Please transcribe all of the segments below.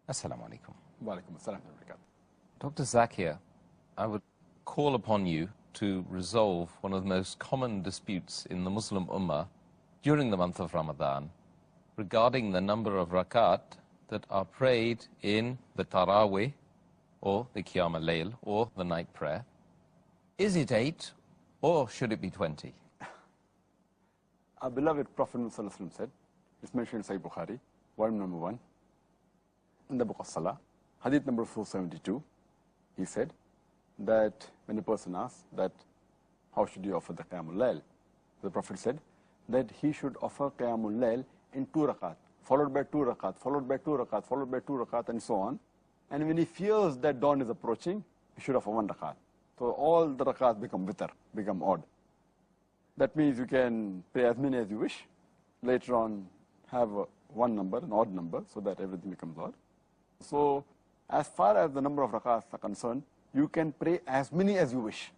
Assalamu alaikum. Wa alaikum assalam wa barakatuh. Dr. Zakir, I would call upon you to resolve one of the most common disputes in the Muslim Ummah during the month of Ramadan regarding the number of Raka'at that are prayed in the Tarawih or the Qiyam al-Layl or the night prayer. Is it 8 or should it be 20? Our beloved Prophet ﷺ said, it's mentioned in Sahih Bukhari, volume number 1, in the book of Salah, hadith number 472, he said that when a person asks that how should you offer the Qiyamul Layl, the Prophet said that he should offer Qiyamul Layl in 2 rakat, followed by 2 rakat, followed by 2 rakat, followed by 2 rakat, and so on. And when he fears that dawn is approaching, he should offer 1 rakat. So all the rakat become witr, become odd. That means you can pray as many as you wish. Later on, have one number, an odd number, so that everything becomes odd. So as far as the number of rakats are concerned, you can pray as many as you wish.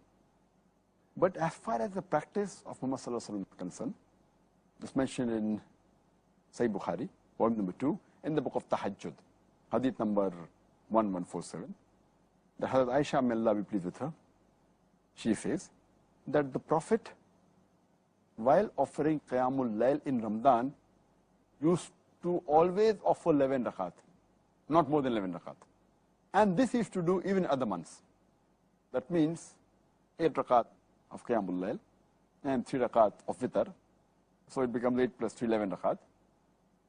But as far as the practice of Muhammad Sallallahu Alaihi Wasallam is concerned, it's mentioned in Sahih Bukhari, volume number 2, in the book of Tahajjud, hadith number 1147. The Hazrat Aisha, may Allah be pleased with her, she says that the Prophet, while offering Qiyamul Layl in Ramadan, used to always offer 11 rakat, not more than 11 rakat. And this he used to do even other months. That means 8 rakat of Qiyamul Layl and 3 rakat of Witr. So it becomes 8 plus 3, 11 rakat.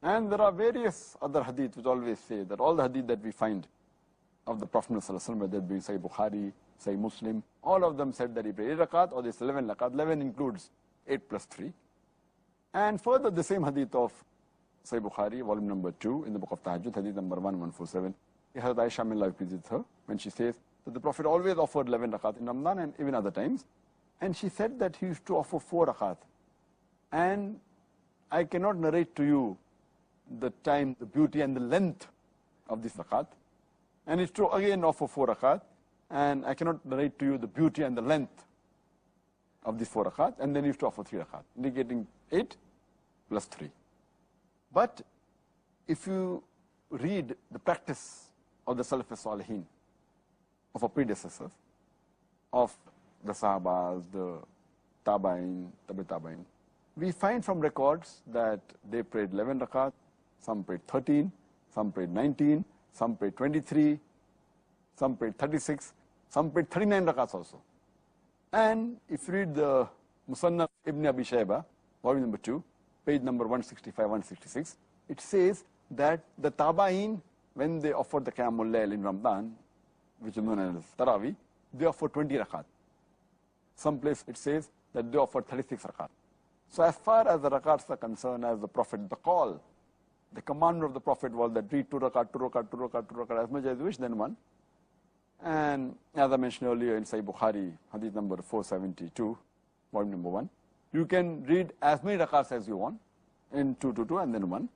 And there are various other hadith which always say that all the hadith that we find of the Prophet ﷺ, whether it be Sahih Bukhari, Sahih Muslim, all of them said that he prayed 8 rakat or this 11 rakat. 11 includes 8 plus 3. And further, the same hadith of Sahih Bukhari, volume number 2, in the book of Tahajjud, hadith number 1147. Hazrat Aisha, may Allah be pleased with her, when she says that the Prophet always offered 11 rakat in Ramadan and even other times. And she said that he used to offer 4 rakat. And I cannot narrate to you the time, the beauty and the length of this rakat. And it's to again offer 4 rakat. And I cannot narrate to you the beauty and the length of this 4 rakat. And then he used to offer 3 rakat, indicating 8 plus 3. But if you read the practice of the Salaf Salihin, of our predecessors, of the Sahabas, the Tabain, Tabi-Tabain, we find from records that they prayed 11 rakat, some prayed 13, some prayed 19, some prayed 23, some prayed 36, some prayed 39 rakats also. And if you read the Musannaf Ibn Abi Shayba, volume number 2, page number 165, 166, it says that the Tabain, when they offered the Qiyamul Layl in Ramadan, which is known as Tarawih, they offered 20 rakat. Some place it says that they offered 36 rakat. So as far as the rakats are concerned, as the Prophet, the call, the command of the Prophet was that read 2 rakat, 2 rakat, 2 rakat, 2 rakat, as much as you wish, then 1. And as I mentioned earlier in Sahih Bukhari, hadith number 472, volume number 1, you can read as many rakats as you want in 2, 2, 2, and then 1.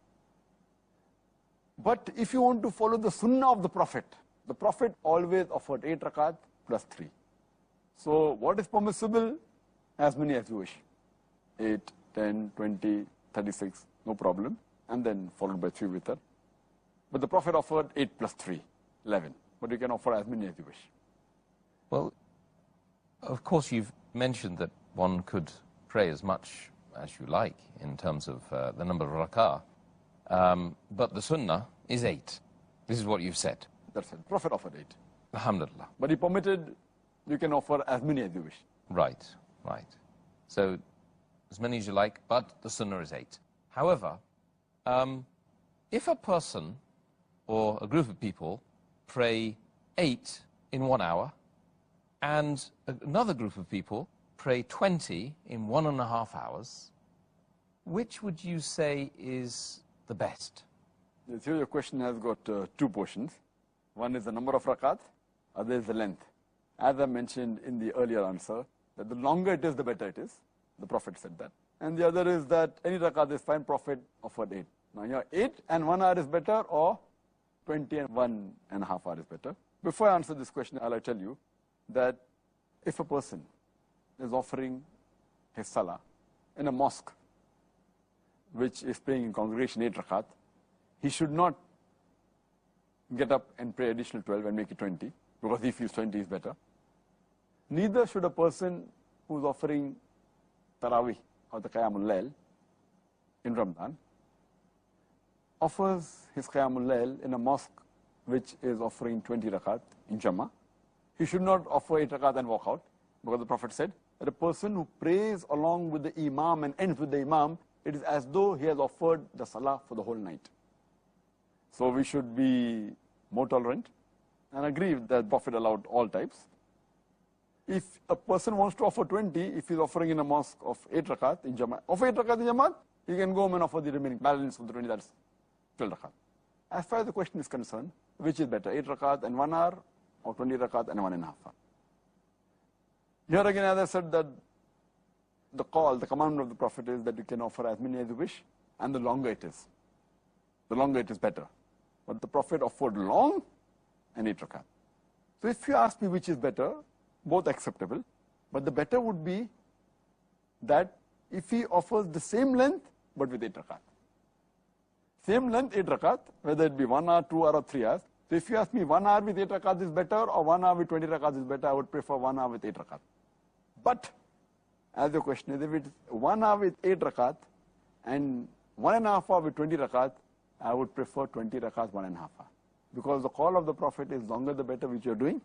But if you want to follow the sunnah of the Prophet always offered 8 rakat plus 3. So what is permissible? As many as you wish. 8, 10, 20, 36, no problem. And then followed by 3 witr. But the Prophet offered 8 plus 3, 11. But you can offer as many as you wish. Well, of course you've mentioned that one could pray as much as you like in terms of the number of rak'ah. But the sunnah is 8. This is what you've said. That's it. Prophet offered 8. Alhamdulillah. But he permitted, you can offer as many as you wish. Right, right. So, as many as you like, but the sunnah is 8. However, if a person or a group of people pray 8 in 1 hour, and another group of people pray 20 in 1.5 hours, which would you say is the best? Here your question has got 2 portions. One is the number of rakat, other is the length. As I mentioned in the earlier answer, that the longer it is, the better it is. The Prophet said that. And the other is that any rakat is fine, Prophet offered 8. Now here 8 and 1 hour is better, or 20 and 1.5 hour is better. Before I answer this question, I'll tell you that if a person is offering his salah in a mosque, which is praying in congregation 8 rakat, he should not get up and pray additional 12 and make it 20, because he feels 20 is better. Neither should a person who's offering Tarawih or the Qiyamul Layl in Ramadan offers his Qiyamul Layl in a mosque which is offering 20 rakat in Jama. He should not offer 8 rakat and walk out, because the Prophet said that a person who prays along with the Imam and ends with the Imam, it is as though he has offered the Salah for the whole night. So we should be more tolerant and agree that the Prophet allowed all types. If a person wants to offer 20, if he's offering in a mosque of 8 rakat in Jamaat, offer 8 rakat in Jamaat, he can go home and offer the remaining balance of the 20, that's 12 rakat. As far as the question is concerned, which is better, 8 rakat and 1 hour, or 20 rakat and 1.5 hour? Here again, as I said, that the call, the commandment of the Prophet is that you can offer as many as you wish, and the longer it is. The longer it is better. But the Prophet offered long and 8 rakat. So if you ask me which is better, both acceptable, but the better would be that if he offers the same length, but with 8 rakat. Same length, 8 rakat, whether it be 1 hour, 2 hour, or 3 hours. So if you ask me 1 hour with 8 rakat is better, or 1 hour with 20 rakat is better, I would prefer 1 hour with 8 rakat. But, as the question is, if it's 1 hour with 8 rakat, and 1.5 hour with 20 rakat, I would prefer 20 rakat, 1.5 hour. Because the call of the Prophet is longer the better which you're doing.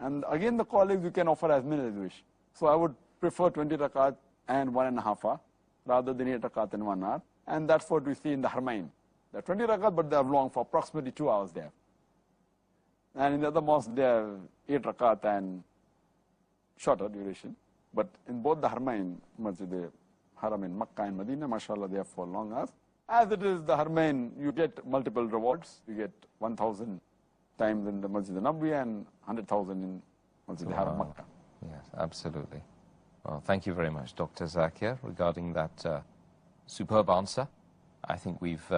And again the call is you can offer as many as you wish. So I would prefer 20 rakat and 1.5 hour, rather than 8 rakat and 1 hour. And that's what we see in the Harmain. They're 20 rakat, but they are long for approximately 2 hours there. And in the other mosque, they are 8 rakat and shorter duration. But in both the Harmain, Masjid Haram in Makkah and Medina, mashallah, they are for long hours. As it is the Harmain, you get multiple rewards. You get 1,000 times in the Masjid Nabawi and 100,000 in Masjid Haram, Makkah. Yes, absolutely. Well, thank you very much, Dr. Zakir, regarding that superb answer. I think we've,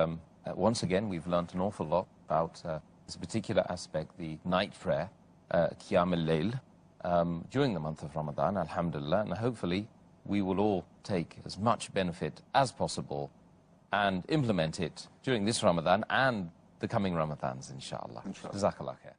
once again, we've learnt an awful lot about this particular aspect, the night prayer, Qiyam al-Layl, during the month of Ramadan, alhamdulillah, and hopefully we will all take as much benefit as possible and implement it during this Ramadan and the coming Ramadans, inshallah. Jazakallah khair.